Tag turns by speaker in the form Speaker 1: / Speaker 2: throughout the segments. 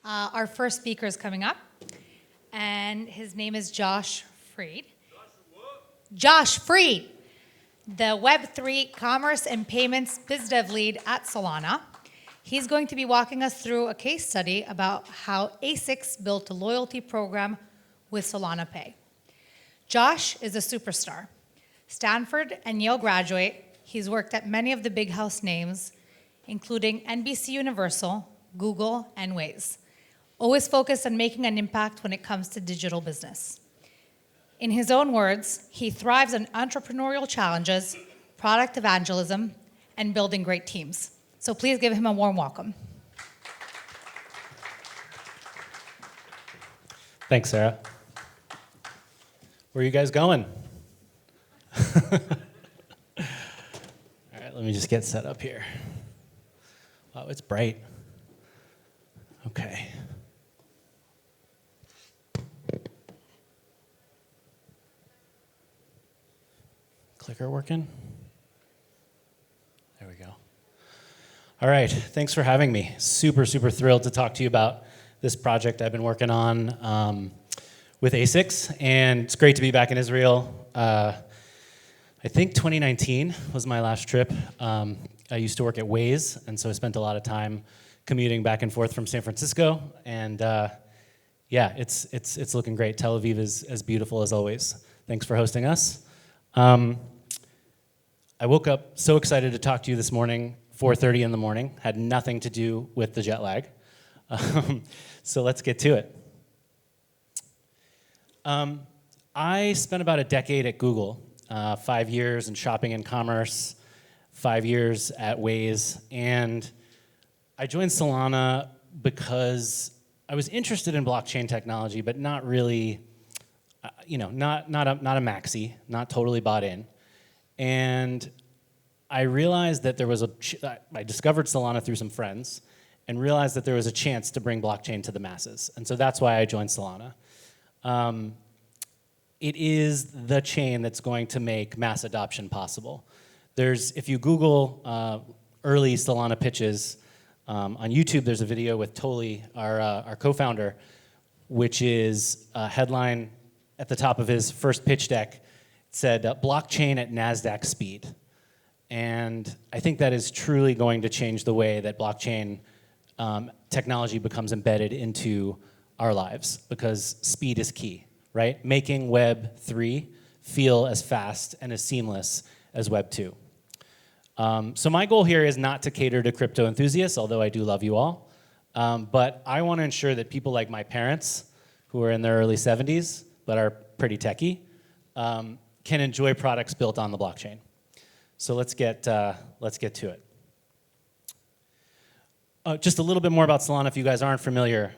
Speaker 1: Our first speaker is coming up, and his name is Josh Freed. Josh Freed, the Web3 Commerce and Payments BizDev lead at Solana. He's going to be walking us through a case study about how ASICS built a loyalty program with Solana Pay. Josh is a superstar. Stanford and Yale graduate. He's worked at many of the big house names, including NBC Universal, Google, and Waze. Always focused on making an impact when it comes to digital business. In his own words, he thrives on entrepreneurial challenges, product evangelism, and building great teams. So please give him a warm welcome.
Speaker 2: Thanks, Sarah. Where are you guys going? All right, let me just get set up here. Wow, it's bright. Okay. Clicker working? There we go. All right, thanks for having me. Super thrilled to talk to you about this project I've been working on with ASICS, and it's great to be back in Israel. I think 2019 was my last trip. I used to work at Waze, and so I spent a lot of time commuting back and forth from San Francisco, and yeah, it's looking great. Tel Aviv is as beautiful as always. Thanks for hosting us. I woke up so excited to talk to you this morning, 4:30 in the morning, had nothing to do with the jet lag. So let's get to it. I spent about a decade at Google, 5 years in shopping and commerce, 5 years at Waze, and I joined Solana because I was interested in blockchain technology, but not really, not a maxi, not totally bought in. And I realized that there was I discovered Solana through some friends and realized that there was a chance to bring blockchain to the masses. And so that's why I joined Solana. It is the chain that's going to make mass adoption possible. If you Google early Solana pitches, on YouTube, there's a video with Toli, our co-founder, which is a headline at the top of his first pitch deck. It said, blockchain at NASDAQ speed. And I think that is truly going to change the way that blockchain technology becomes embedded into our lives, because speed is key, right? Making Web3 feel as fast and as seamless as Web2. So my goal here is not to cater to crypto enthusiasts, although I do love you all. But I want to ensure that people like my parents, who are in their early 70s, but are pretty techie, can enjoy products built on the blockchain. So let's get to it. Just a little bit more about Solana if you guys aren't familiar.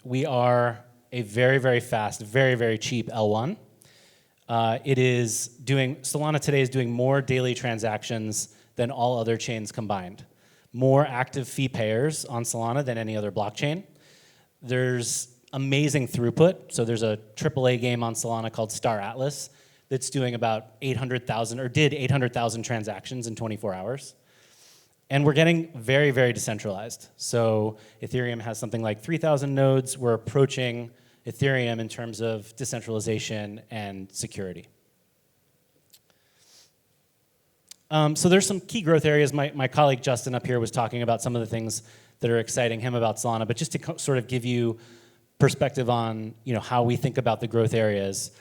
Speaker 2: We are a very fast, very cheap L1. Solana today is doing more daily transactions than all other chains combined. More active fee payers on Solana than any other blockchain. There's amazing throughput. So there's a AAA game on Solana called Star Atlas that's doing about 800,000, or did 800,000 transactions in 24 hours. And we're getting very decentralized. So Ethereum has something like 3,000 nodes. We're approaching Ethereum in terms of decentralization and security. So there's some key growth areas. My colleague Justin up here was talking about some of the things that are exciting him about Solana, but just to sort of give you perspective on how we think about the growth areas.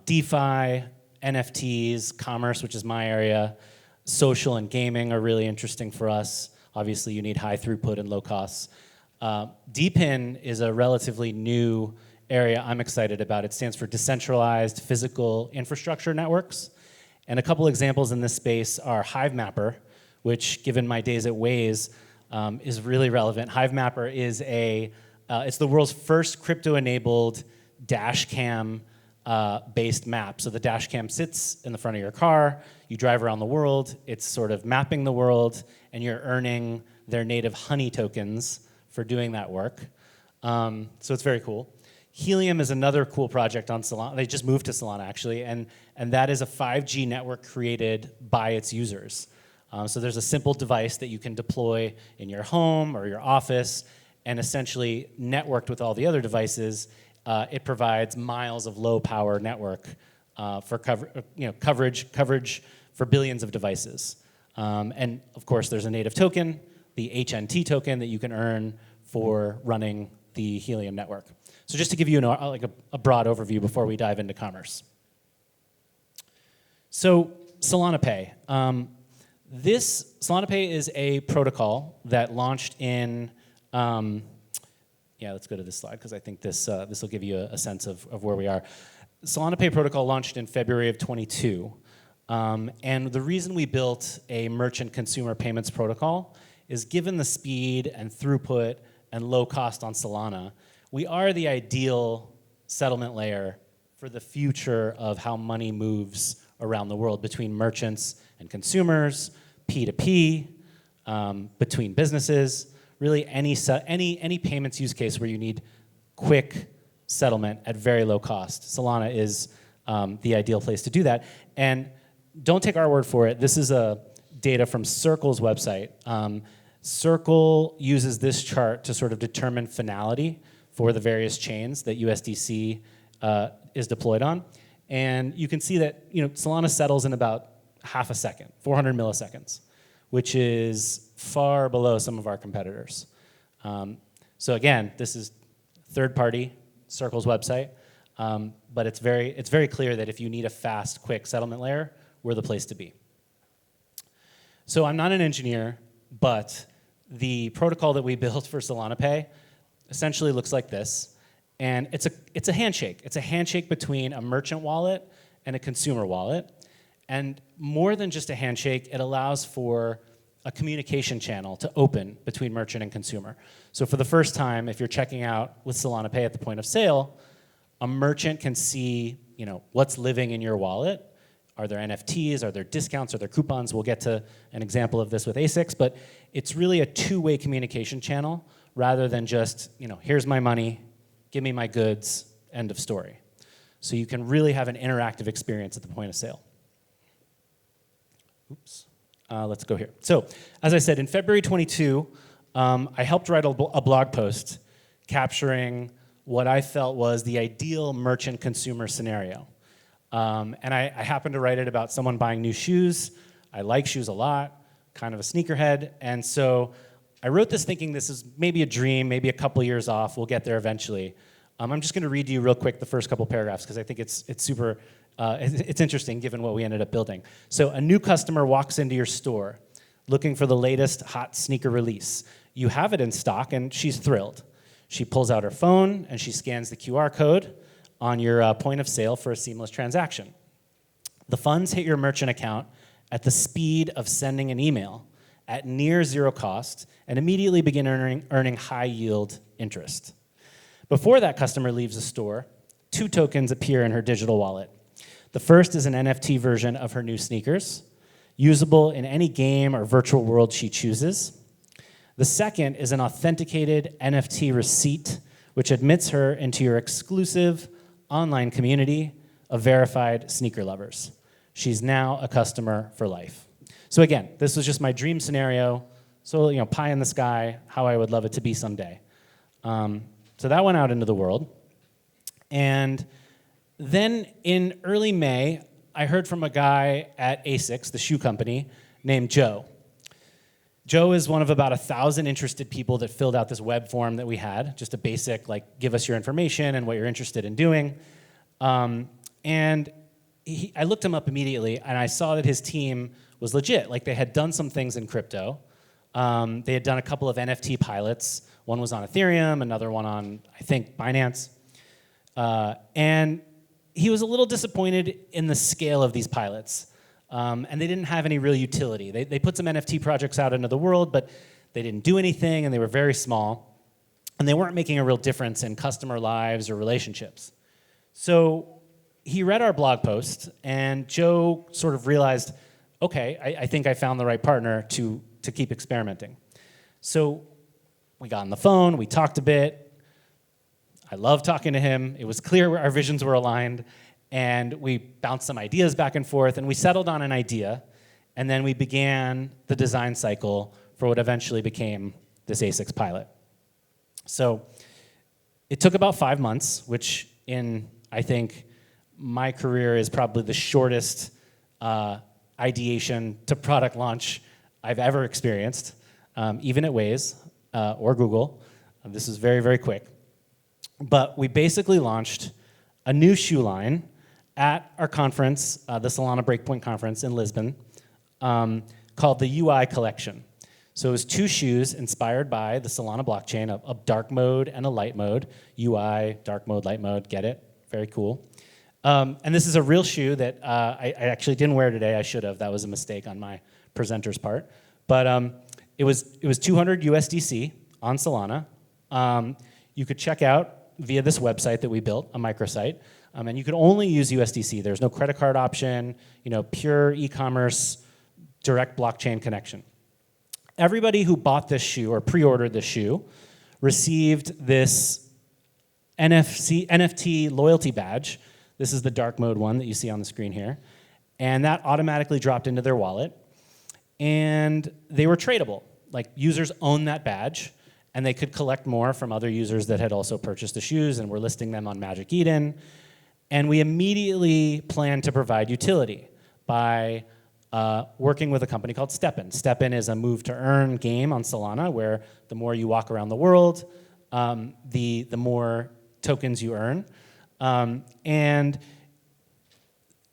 Speaker 2: DeFi, NFTs, commerce, which is my area, social and gaming are really interesting for us. Obviously, you need high throughput and low costs. DePIN is a relatively new area I'm excited about. It stands for Decentralized Physical Infrastructure Networks. And a couple examples in this space are HiveMapper, which, given my days at Waze, is really relevant. HiveMapper is it's the world's first crypto-enabled dash cam based map. So the dash cam sits in the front of your car, you drive around the world, it's sort of mapping the world, and you're earning their native honey tokens for doing that work. So it's very cool. Helium is another cool project on Solana. They just moved to Solana, actually, and that is a 5G network created by its users. So there's a simple device that you can deploy in your home or your office, and essentially networked with all the other devices, it provides miles of low-power network for coverage for billions of devices. And of course, there's a native token, the HNT token, that you can earn for running the Helium network. So just to give you a broad overview before we dive into commerce. So Solana Pay. Solana Pay is a protocol that launched in, let's go to this slide because I think this will give you a sense of where we are. Solana Pay protocol launched in February of 22. And the reason we built a merchant consumer payments protocol is given the speed and throughput and low cost on Solana, we are the ideal settlement layer for the future of how money moves around the world between merchants and consumers, P2P, between businesses, really any payments use case where you need quick settlement at very low cost. Solana is the ideal place to do that. And don't take our word for it. This is data from Circle's website. Circle uses this chart to sort of determine finality for the various chains that USDC is deployed on. And you can see that Solana settles in about half a second, 400 milliseconds, which is far below some of our competitors. So again, this is third-party Circle's website, but it's very clear that if you need a fast, quick settlement layer, we're the place to be. So I'm not an engineer, but the protocol that we built for Solana Pay essentially looks like this. And it's a handshake. It's a handshake between a merchant wallet and a consumer wallet. And more than just a handshake, it allows for a communication channel to open between merchant and consumer. So for the first time, if you're checking out with Solana Pay at the point of sale, a merchant can see what's living in your wallet. Are there NFTs? Are there discounts? Are there coupons? We'll get to an example of this with ASICS, but it's really a two-way communication channel rather than just, here's my money, give me my goods, end of story. So you can really have an interactive experience at the point of sale. Oops. Let's go here. So, as I said, in February 22, I helped write a blog post capturing what I felt was the ideal merchant-consumer scenario. And I happened to write it about someone buying new shoes. I like shoes a lot, kind of a sneakerhead. And so I wrote this thinking this is maybe a dream, maybe a couple years off. We'll get there eventually. I'm just going to read to you real quick the first couple paragraphs because I think it's super, it's interesting given what we ended up building. So a new customer walks into your store looking for the latest hot sneaker release. You have it in stock and she's thrilled. She pulls out her phone and she scans the QR code on your point of sale for a seamless transaction. The funds hit your merchant account at the speed of sending an email at near zero cost and immediately begin earning high yield interest. Before that customer leaves the store, 2 tokens appear in her digital wallet. The first is an NFT version of her new sneakers, usable in any game or virtual world she chooses. The second is an authenticated NFT receipt, which admits her into your exclusive online community of verified sneaker lovers. She's now a customer for life. So again, this was just my dream scenario. So, pie in the sky, how I would love it to be someday. So that went out into the world. And then in early May, I heard from a guy at ASICS, the shoe company, named Joe. Joe is one of about 1,000 interested people that filled out this web form that we had, just a basic, give us your information and what you're interested in doing. And I looked him up immediately, and I saw that his team was legit. They had done some things in crypto. They had done a couple of NFT pilots. One was on Ethereum, another one on, I think, Binance. And he was a little disappointed in the scale of these pilots. And they didn't have any real utility. They put some NFT projects out into the world, but they didn't do anything, and they were very small. And they weren't making a real difference in customer lives or relationships. So he read our blog post, and Joe sort of realized, okay, I think I found the right partner to keep experimenting. So we got on the phone, we talked a bit. I loved talking to him. It was clear our visions were aligned. And we bounced some ideas back and forth, and we settled on an idea, and then we began the design cycle for what eventually became this ASICS pilot. So it took about 5 months, which in, I think, my career is probably the shortest ideation to product launch I've ever experienced, even at Waze or Google. This is very, very quick. But we basically launched a new shoe line at our conference, the Solana Breakpoint conference in Lisbon, called the UI Collection. So it was 2 shoes inspired by the Solana blockchain, a dark mode and a light mode. UI, dark mode, light mode, get it? Very cool. And this is a real shoe that I actually didn't wear today. I should have. That was a mistake on my presenter's part. But it was 200 USDC on Solana. You could check out via this website that we built, a microsite. And you could only use USDC. There's no credit card option, pure e-commerce, direct blockchain connection. Everybody who bought this shoe or pre-ordered this shoe received this NFT loyalty badge. This is the dark mode one that you see on the screen here. And that automatically dropped into their wallet. And they were tradable. Like, users own that badge, and they could collect more from other users that had also purchased the shoes and were listing them on Magic Eden. And we immediately planned to provide utility by working with a company called STEPN. STEPN is a move-to-earn game on Solana where the more you walk around the world, the more tokens you earn. And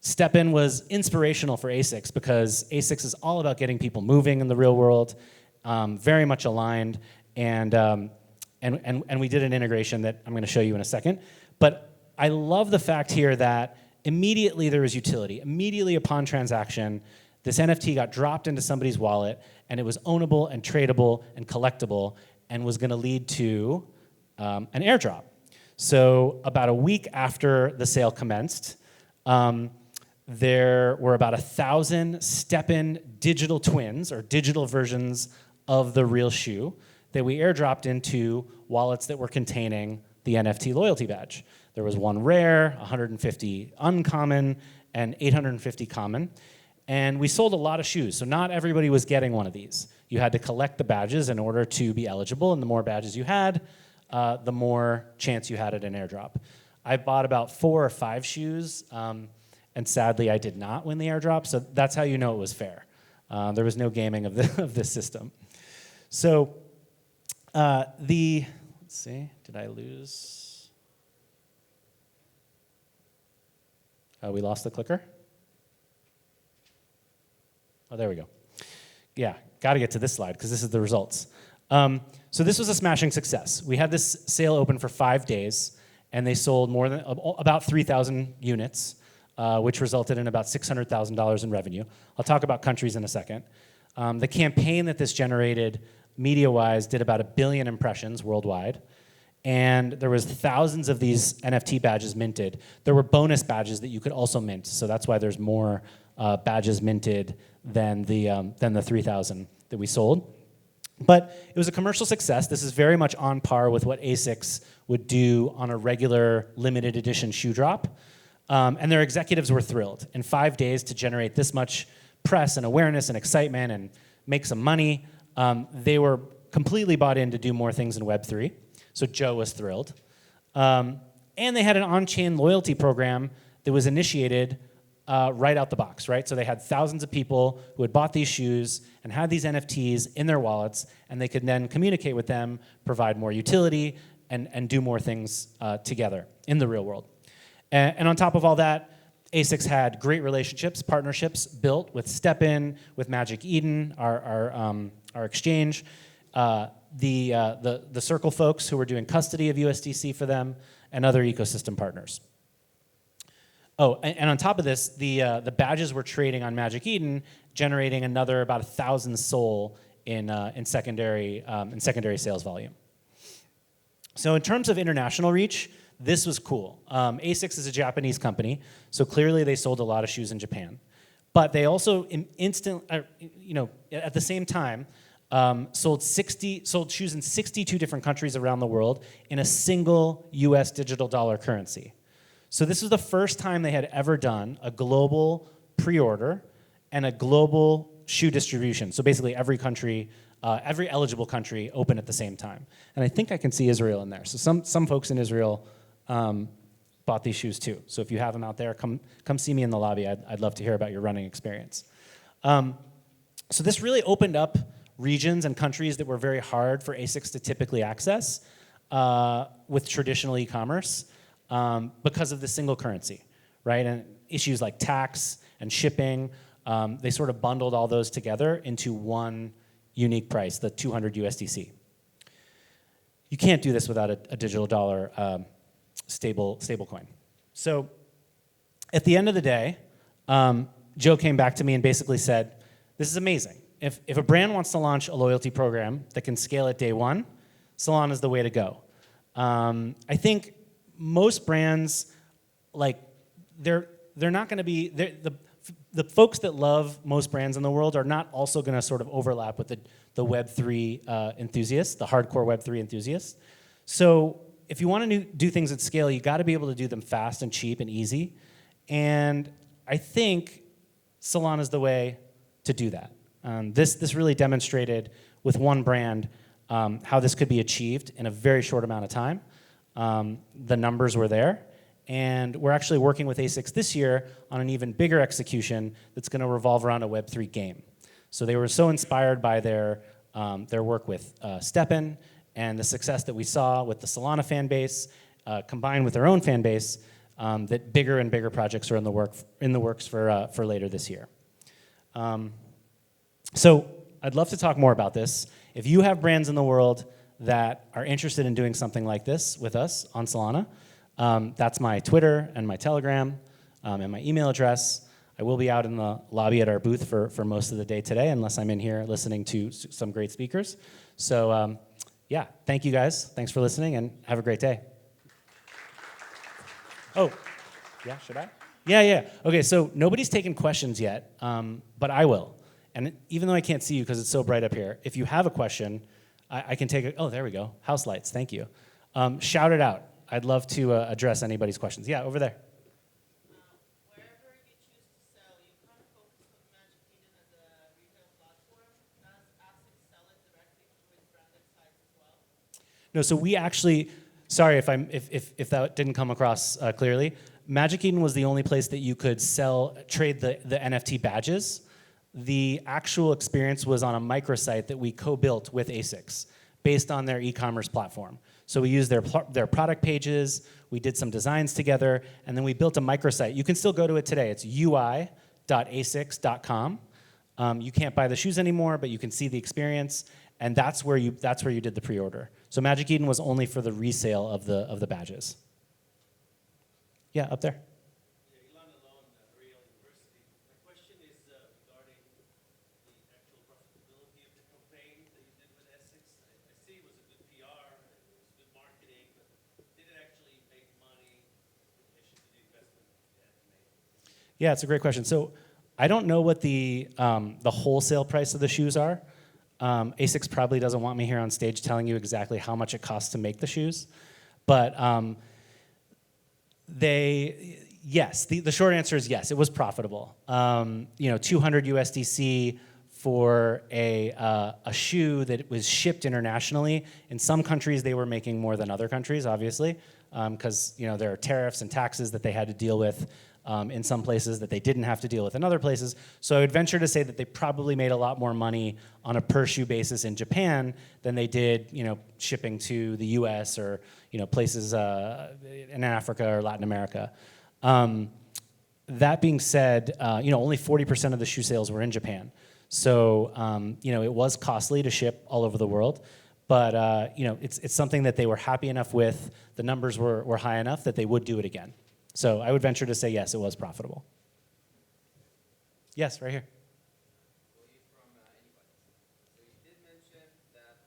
Speaker 2: STEPN was inspirational for ASICS because ASICS is all about getting people moving in the real world, very much aligned, and we did an integration that I'm going to show you in a second. But I love the fact here that immediately there was utility. Immediately upon transaction, this NFT got dropped into somebody's wallet, and it was ownable and tradable and collectible, and was going to lead to an airdrop. So about a week after the sale commenced, there were about 1,000 STEPN digital twins, or digital versions of the real shoe, that we airdropped into wallets that were containing the NFT loyalty badge. There was 1 rare, 150 uncommon, and 850 common. And we sold a lot of shoes, so not everybody was getting one of these. You had to collect the badges in order to be eligible, and the more badges you had, the more chance you had at an airdrop. I bought about 4 or 5 shoes, and sadly I did not win the airdrop, so that's how you know it was fair. There was no gaming of this system. So let's see, did I lose? We lost the clicker? Oh, there we go. Yeah, got to get to this slide because this is the results. So this was a smashing success. We had this sale open for 5 days, and they sold about 3,000 units, which resulted in about $600,000 in revenue. I'll talk about countries in a second. The campaign that this generated, media-wise, did about 1 billion impressions worldwide. And there was thousands of these NFT badges minted. There were bonus badges that you could also mint, so that's why there's more badges minted than the 3,000 that we sold. But it was a commercial success. This is very much on par with what ASICS would do on a regular limited edition shoe drop. And their executives were thrilled. In 5 days, to generate this much press and awareness and excitement and make some money, they were completely bought in to do more things in Web3. So Joe was thrilled. And they had an on-chain loyalty program that was initiated right out the box, right? So they had thousands of people who had bought these shoes and had these NFTs in their wallets, and they could then communicate with them, provide more utility, and do more things together in the real world. And on top of all that, ASICS had great relationships, partnerships built with STEPN, with Magic Eden, our exchange, the Circle folks who were doing custody of USDC for them, and other ecosystem partners. Oh, and on top of this, the badges were trading on Magic Eden, generating another about 1,000 SOL in secondary sales volume. So in terms of international reach, this was cool. ASICS is a Japanese company, so clearly they sold a lot of shoes in Japan. But they also at the same time, sold shoes in 62 different countries around the world in a single US digital dollar currency. So this is the first time they had ever done a global pre-order and a global shoe distribution. So basically every country every eligible country open at the same time. And I think I can see Israel in there. So some folks in Israel bought these shoes too. So if you have them out there, come see me in the lobby. I'd love to hear about your running experience. So this really opened up regions and countries that were very hard for ASICS to typically access with traditional e-commerce because of the single currency, right? And issues like tax and shipping, they sort of bundled all those together into one unique price, the 200 USDC. You can't do this without a digital dollar stable coin. So at the end of the day, Joe came back to me and basically said, this is amazing. If a brand wants to launch a loyalty program that can scale at day one, Solana is the way to go. I think most brands, like, they're not going to be, the folks that love most brands in the world are not also going to sort of overlap with the Web3 enthusiasts, the hardcore Web3 enthusiasts. So if you want to do things at scale, you got to be able to do them fast and cheap and easy. And I think Solana is the way to do that. This really demonstrated with one brand how this could be achieved in a very short amount of time. The numbers were there. And we're actually working with ASICS this year on an even bigger execution that's going to revolve around a Web3 game. So they were so inspired by their work with Steppen and the success that we saw with the Solana fan base, combined with their own fan base, that bigger and bigger projects are in the works for later this year. So I'd love to talk more about this. If you have brands in the world that are interested in doing something like this with us on Solana, that's my Twitter and my Telegram and my email address. I will be out in the lobby at our booth for most of the day today, unless I'm in here listening to some great speakers. So yeah, thank you guys. Thanks for listening, and have a great day. Oh, yeah, should I? Yeah. Okay, so nobody's taken questions yet, but I will. And even though I can't see you because it's so bright up here, if you have a question, I can take it. Oh, there we go. House lights, thank you. Shout it out. I'd love to address anybody's questions. Yeah, over there.
Speaker 3: Wherever you choose to sell, you kind of focus on Magic Eden as a retail platform. Does ASICS sell it directly through its branded site as well?
Speaker 2: No, so we actually, sorry if that didn't come across clearly. Magic Eden was the only place that you could trade the NFT badges. The actual experience was on a microsite that we co-built with ASICS based on their e-commerce platform. So we used their product pages, we did some designs together, and then we built a microsite. You can still go to it today. It's ui.asics.com. You can't buy the shoes anymore, but you can see the experience, and that's where you did the pre-order. So Magic Eden was only for the resale of the badges. Yeah, up there. Yeah, it's a great question. So I don't know what the wholesale price of the shoes are. ASICS probably doesn't want me here on stage telling you exactly how much it costs to make the shoes. But yes, the short answer is yes, it was profitable. 200 USDC for a shoe that was shipped internationally. In some countries, they were making more than other countries, obviously, because there are tariffs and taxes that they had to deal with. In some places that they didn't have to deal with in other places. So I would venture to say that they probably made a lot more money on a per shoe basis in Japan than they did, shipping to the US or, places in Africa or Latin America. That being said, only 40% of the shoe sales were in Japan. So, it was costly to ship all over the world. But, it's something that they were happy enough with. The numbers were high enough that they would do it again. So I would venture to say, yes, it was profitable. Yes, right here.
Speaker 4: Will you from anybody? So you did mention that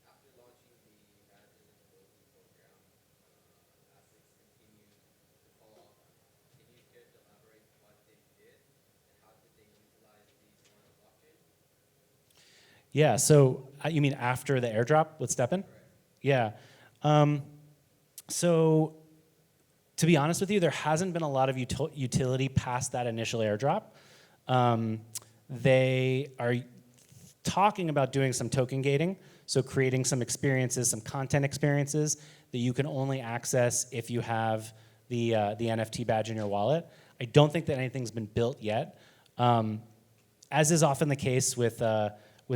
Speaker 4: after launching the badges and loyalty program, ASICS continued to follow up on it. Can you care to elaborate what they did and how did they utilize these on the blockchain?
Speaker 2: Yeah, so you mean after the airdrop with Steppen?
Speaker 4: Correct.
Speaker 2: Yeah. So to be honest with you, there hasn't been a lot of utility past that initial airdrop. They are talking about doing some token gating, so creating some experiences, some content experiences that you can only access if you have the NFT badge in your wallet. I don't think that anything's been built yet. As is often the case with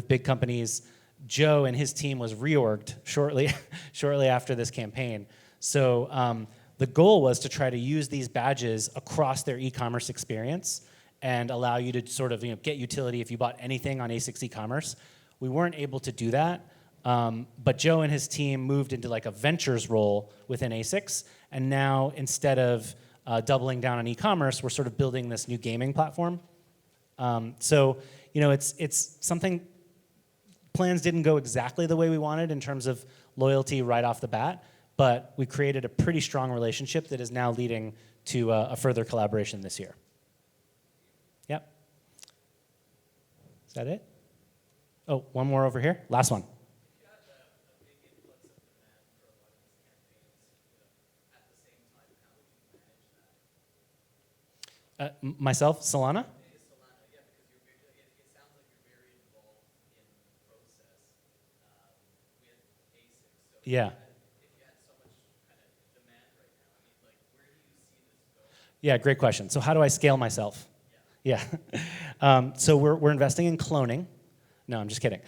Speaker 2: big companies, Joe and his team was reorged shortly after this campaign. So the goal was to try to use these badges across their e-commerce experience and allow you to sort of get utility if you bought anything on ASICS e-commerce. We weren't able to do that, but Joe and his team moved into like a ventures role within ASICS, and now instead of doubling down on e-commerce, we're sort of building this new gaming platform. So it's something. Plans didn't go exactly the way we wanted in terms of loyalty right off the bat, but we created a pretty strong relationship that is now leading to a further collaboration this year. Yep. Is that it? Oh, one more over here. Last one. Myself, Solana? Yeah. Yeah, great question. So how do I scale myself? Yeah. So we're investing in cloning. No, I'm just kidding.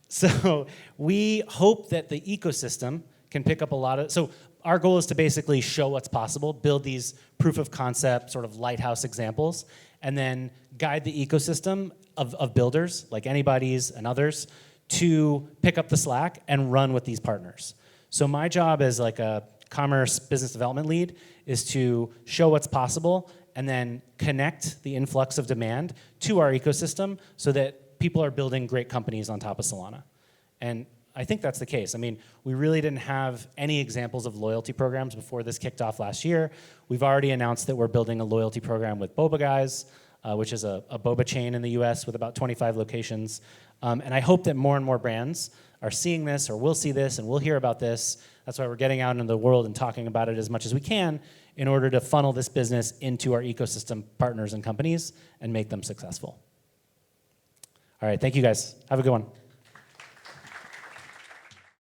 Speaker 2: So we hope that the ecosystem can pick up a lot of, so our goal is to basically show what's possible, build these proof of concept, sort of lighthouse examples, and then guide the ecosystem of builders, like Anybody's and others, to pick up the slack and run with these partners. So my job as like a commerce business development lead is to show what's possible and then connect the influx of demand to our ecosystem so that people are building great companies on top of Solana. And I think that's the case. I mean, we really didn't have any examples of loyalty programs before this kicked off last year. We've already announced that we're building a loyalty program with Boba Guys, which is a boba chain in the US with about 25 locations. And I hope that more and more brands are seeing this or will see this and will hear about this. That's why we're getting out into the world and talking about it as much as we can in order to funnel this business into our ecosystem partners and companies and make them successful. All right, thank you guys. Have a good one.